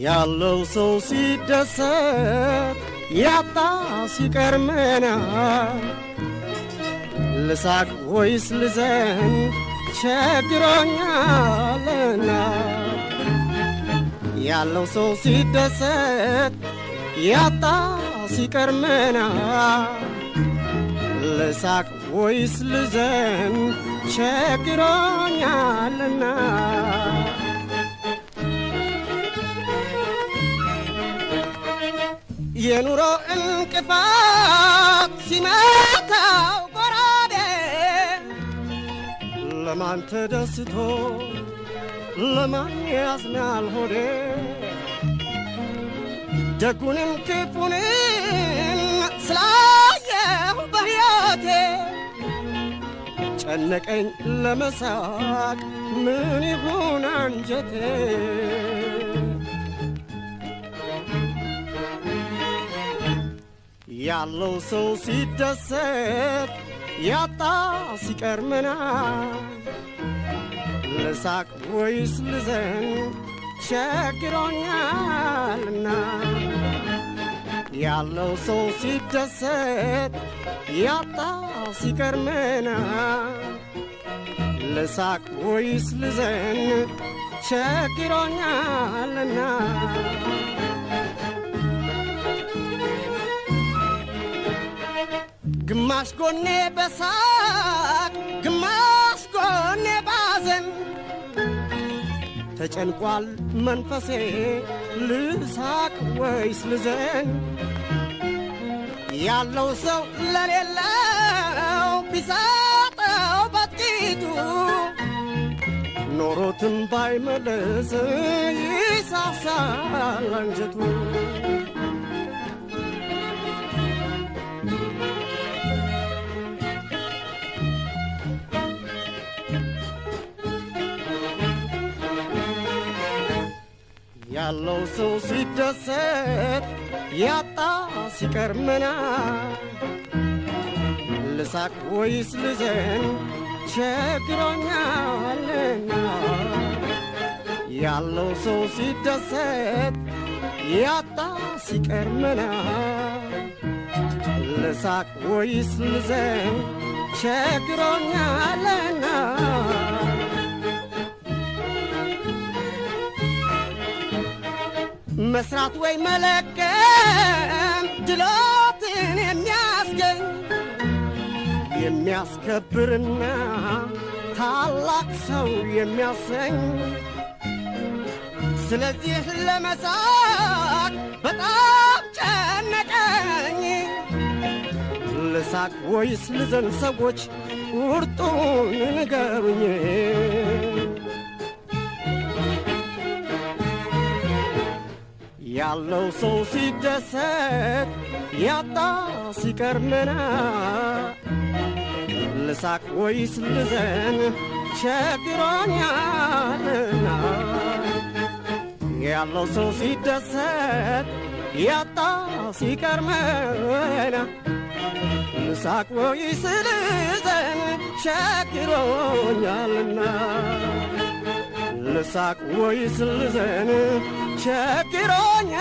ያለው ሰው ሲደሰት ያጣ ሲቀርመና ልሳቅ ወይስ ልዘን ቸግሮኛልና ያለው ሰው ሲደሰት ያጣ ሲቀርመና ልሳቅ ወይስ ልዘን ቸግሮኛልና የኑሮ እንቅፋት ሲመታው ጎራዴ ለማን ተደስቶ ለማን ያዝናል ሆዴ ደጉንም ክፉንም ስላየሁ በሕይወቴ ጨነቀኝ ለመሳቅ ምን ይሁን አንጀቴ ያለው ሰው ሲደሰት ያጣ ሲቀርመና ልሳቅ ወይስ ልዘን ቸግሮኛልና ያለው ሰው ሲደሰት ያጣ ሲቀርመና ልሳቅ ወይስ ልዘን ቸግሮኛልና ግማሽ ጎኔ በሳቅ ግማሽ ጎኔ ባዘን ተጨንቋል መንፈሴ ልሳቅ ወይስ ልዘን ያለው ሰው ለሌለው ቢሰጠው በጥቂቱ ኖሮትም ባይመለስ ይሳሳል አንጀቱ ያለው ሰው ሲደሰት ያጣ ሲቀርመና ልሳቅ ወይስ ልዘን ቸግሮኛልና ያለው ሰው ሲደሰት ያጣ ሲቀርመና ልሳቅ ወይስ ልዘን ቸግሮኛልና መስራት ወይ መለቀም ድሎትን የሚያስገኝ የሚያስከብርና ታላቅ ሰው የሚያሰኝ ስለዚህ ለመሳቅ በጣም ጨነቀኝ ልሳቅ ወይስ ልዘን ሰዎች ቁርጡን ንገሩኝ ያለው ሰው ሲደሰት ያጣ ሲቀርመና ልሳቅ ወይስ ልዘን ቸግሮኛልና ያለው ሰው ሲደሰት ያጣ ሲቀርመና ልሳቅ ወይስ ልዘን ቸግሮኛልና ልሳቅ ወይስ ልዘን ቸግሮኛልና